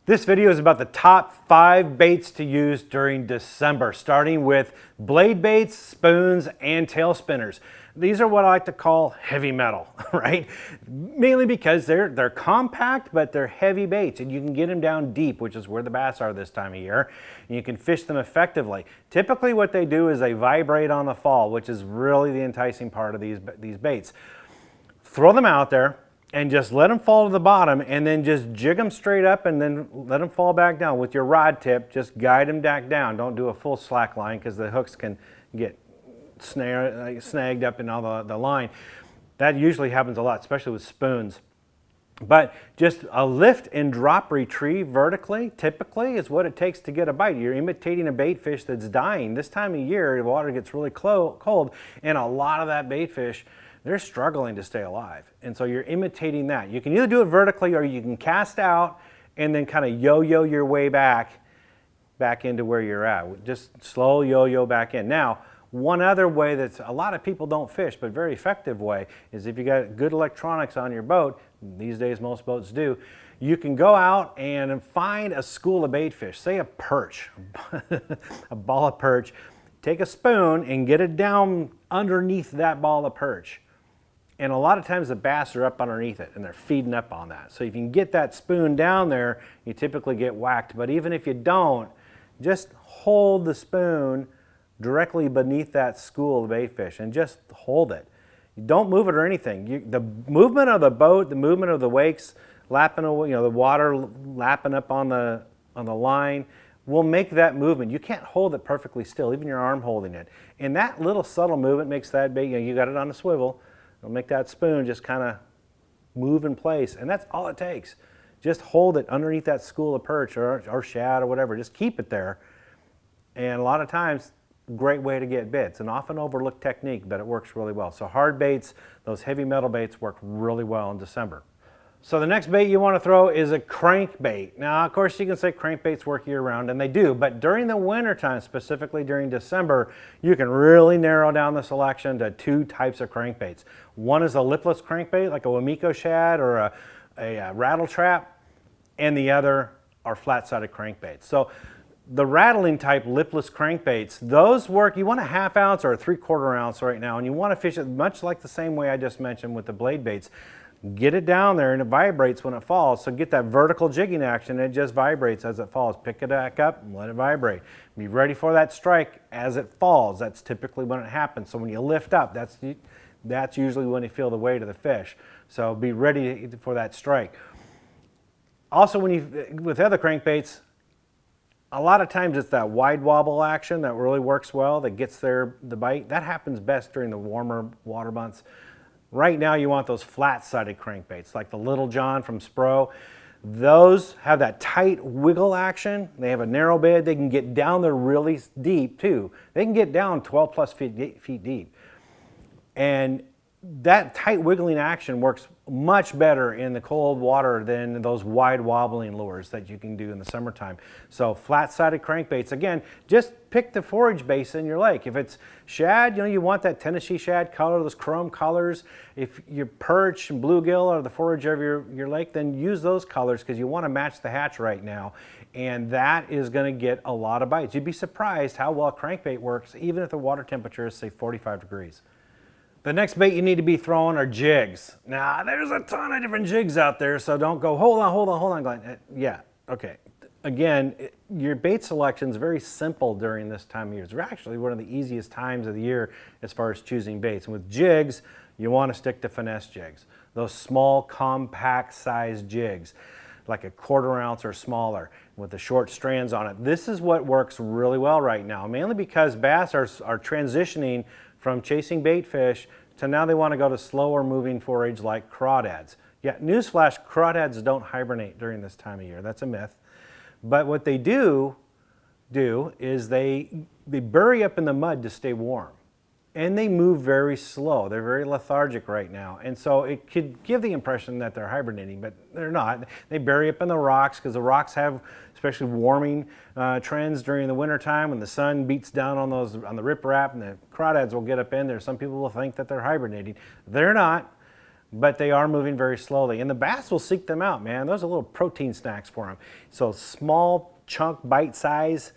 This video is about the top 5 baits to use during December, starting with blade baits, spoons, and tail spinners. These are what I like to call heavy metal, right? Mainly because they're compact, but they're heavy baits, and you can get them down deep, which is where the bass are this time of year, and you can fish them effectively. Typically what they do is they vibrate on the fall, which is really the enticing part of these baits. Throw them out there and just let them fall to the bottom, and then just jig them straight up and then let them fall back down with your rod tip. Just guide them back down. Don't do a full slack line because the hooks can get snagged up in all the line. That usually happens a lot, especially with spoons. But just a lift and drop retrieve vertically typically is what it takes to get a bite. You're imitating a bait fish that's dying. This time of year, the water gets really cold, and a lot of that bait fish, they're struggling to stay alive. And so you're imitating that. You can either do it vertically or you can cast out and then kind of yo-yo your way back into where you're at. Just slow yo-yo back in. Now, one other way that a lot of people don't fish, but very effective way, is if you got good electronics on your boat, these days most boats do, you can go out and find a school of bait fish, say a perch, a ball of perch, take a spoon and get it down underneath that ball of perch. And a lot of times the bass are up underneath it and they're feeding up on that. So if you can get that spoon down there, you typically get whacked. But even if you don't, just hold the spoon directly beneath that school of bait fish and just hold it. You don't move it or anything. The movement of the boat, the movement of the wakes, lapping away, the water lapping up on the line, will make that movement. You can't hold it perfectly still, even your arm holding it. And that little subtle movement makes that bait, you got it on a swivel, it'll make that spoon just kind of move in place, and that's all it takes. Just hold it underneath that school of perch or shad or whatever. Just keep it there. And a lot of times, great way to get bits. An often overlooked technique, but it works really well. So hard baits, those heavy metal baits work really well in December. So the next bait you want to throw is a crankbait. Now, of course, you can say crankbaits work year-round, and they do, but during the winter time, specifically during December, you can really narrow down the selection to 2 types of crankbaits. One is a lipless crankbait, like a Wamiko shad or a rattle trap, and the other are flat-sided crankbaits. So the rattling type lipless crankbaits, those work, you want a 1/2 ounce or a 3/4 ounce right now, and you want to fish it much like the same way I just mentioned with the blade baits. Get it down there and it vibrates when it falls. So get that vertical jigging action. It just vibrates as it falls. Pick it back up and let it vibrate. Be ready for that strike as it falls. That's typically when it happens. So when you lift up, that's usually when you feel the weight of the fish. So be ready for that strike. Also, with other crankbaits, a lot of times it's that wide wobble action that really works well, that gets the bite. That happens best during the warmer water months. Right now you want those flat-sided crankbaits, like the Little John from Spro. Those have that tight wiggle action. They have a narrow bed. They can get down there really deep too. They can get down 12 plus feet deep. And that tight wiggling action works much better in the cold water than those wide wobbling lures that you can do in the summertime. So flat-sided crankbaits, again, just pick the forage base in your lake. If it's shad, you want that Tennessee shad color, those chrome colors. If your perch and bluegill are the forage of your lake, then use those colors because you want to match the hatch right now. And that is going to get a lot of bites. You'd be surprised how well crankbait works, even if the water temperature is, say, 45 degrees. The next bait you need to be throwing are jigs. Now, there's a ton of different jigs out there, so don't go, hold on, Glenn. Yeah, okay. Again, your bait selection is very simple during this time of year. It's actually one of the easiest times of the year as far as choosing baits. And with jigs, you want to stick to Finesse jigs. Those small, compact size jigs, like a 1/4 ounce or smaller with the short strands on it. This is what works really well right now, mainly because bass are transitioning from chasing bait fish to now they want to go to slower moving forage like crawdads. Yeah, newsflash, crawdads don't hibernate during this time of year. That's a myth. But what they do is they bury up in the mud to stay warm. And they move very slow. They're very lethargic right now. And so it could give the impression that they're hibernating, but they're not. They bury up in the rocks because the rocks have especially warming trends during the wintertime when the sun beats down on the riprap, and the crawdads will get up in there. Some people will think that they're hibernating. They're not. but they are moving very slowly. And the bass will seek them out, man. Those are little protein snacks for them. So small chunk, bite size,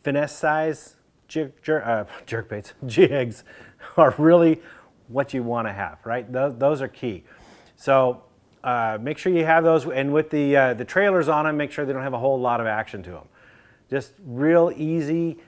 finesse size jerkbaits, jigs are really what you want to have, right? Those are key. So make sure you have those, and with the trailers on them, make sure they don't have a whole lot of action to them. Just real easy,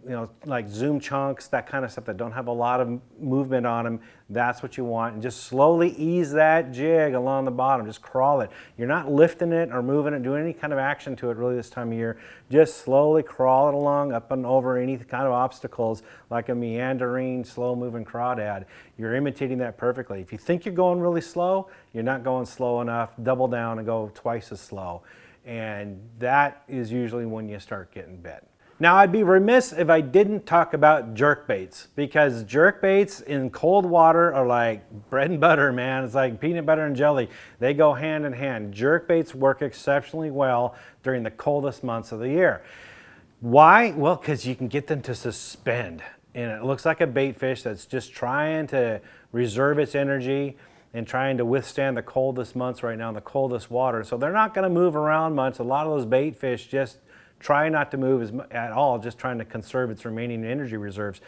you know, like zoom chunks, that kind of stuff that don't have a lot of movement on them. That's what you want. And just slowly ease that jig along the bottom. Just crawl it. You're not lifting it or moving it, doing any kind of action to it really this time of year. Just slowly crawl it along up and over any kind of obstacles like a meandering, slow moving crawdad. You're imitating that perfectly. If you think you're going really slow, you're not going slow enough. Double down and go twice as slow. And that is usually when you start getting bit. Now, I'd be remiss if I didn't talk about jerkbaits, because jerkbaits in cold water are like bread and butter, man. It's like peanut butter and jelly. They go hand in hand. Jerkbaits work exceptionally well during the coldest months of the year. Why? Well, because you can get them to suspend. And it looks like a bait fish that's just trying to reserve its energy and trying to withstand the coldest months right now in the coldest water. So they're not going to move around much. A lot of those bait fish just try not to move at all, just trying to conserve its remaining energy reserves.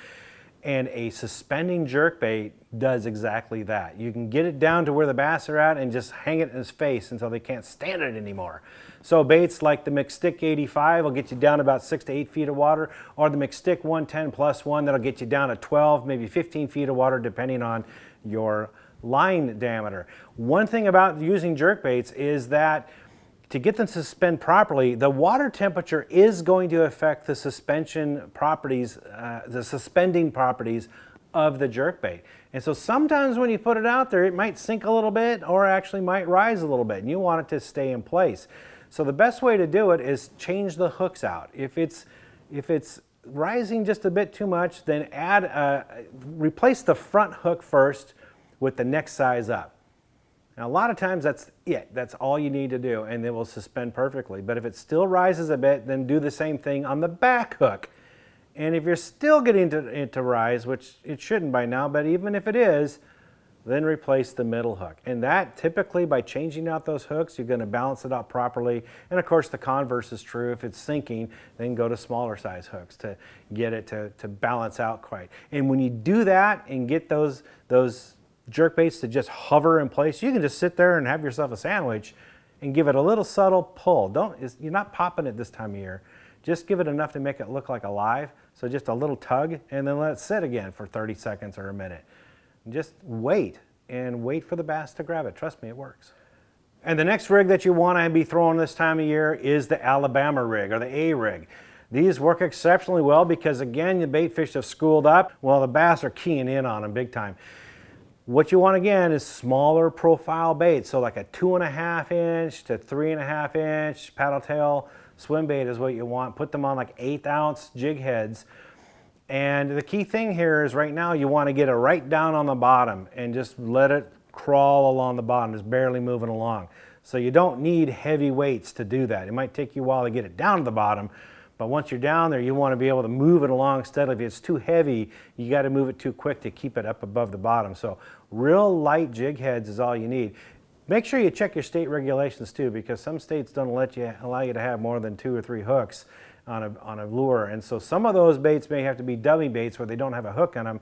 And a suspending jerkbait does exactly that. You can get it down to where the bass are at and just hang it in his face until they can't stand it anymore. So baits like the McStick 85 will get you down about 6 to 8 feet of water, or the McStick 110+1 that'll get you down to 12, maybe 15 feet of water depending on your line diameter. One thing about using jerkbaits is that to get them to suspend properly, the water temperature is going to affect the suspension properties, the suspending properties of the jerkbait. And so sometimes when you put it out there, it might sink a little bit or actually might rise a little bit, and you want it to stay in place. So the best way to do it is change the hooks out. If it's rising just a bit too much, then replace the front hook first with the next size up. Now, a lot of times that's it. That's all you need to do, and it will suspend perfectly. But if it still rises a bit, then do the same thing on the back hook. And if you're still getting it to rise, which it shouldn't by now, but even if it is, then replace the middle hook. And that typically, by changing out those hooks, you're going to balance it out properly. And of course, the converse is true. If it's sinking, then go to smaller size hooks to get it to balance out quite. And when you do that and get those jerkbaits to just hover in place, you can just sit there and have yourself a sandwich and give it a little subtle pull. You're not popping it this time of year. Just give it enough to make it look like alive. So just a little tug, and then let it sit again for 30 seconds or a minute. And just wait, and wait for the bass to grab it. Trust me, it works. And the next rig that you want to be throwing this time of year is the Alabama rig, or the A rig. These work exceptionally well because, again, the bait fish have schooled up. Well, the bass are keying in on them big time. What you want, again, is smaller profile baits. So like a 2.5 inch to 3.5 inch paddle tail swim bait is what you want. Put them on like 1/8 ounce jig heads. And the key thing here is right now you want to get it right down on the bottom and just let it crawl along the bottom, just barely moving along. So you don't need heavy weights to do that. It might take you a while to get it down to the bottom, but once you're down there, you want to be able to move it along steadily. If it's too heavy, you got to move it too quick to keep it up above the bottom. So real light jig heads is all you need. Make sure you check your state regulations too, because some states don't allow you to have more than 2 or 3 hooks on a lure. And so some of those baits may have to be dummy baits where they don't have a hook on them.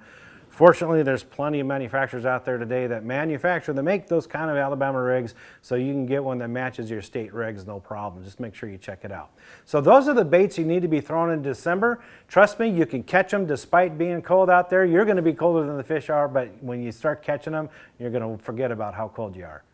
Fortunately, there's plenty of manufacturers out there today that make those kind of Alabama rigs, so you can get one that matches your state regs, no problem. Just make sure you check it out. So those are the baits you need to be throwing in December. Trust me, you can catch them despite being cold out there. You're going to be colder than the fish are, but when you start catching them, you're going to forget about how cold you are.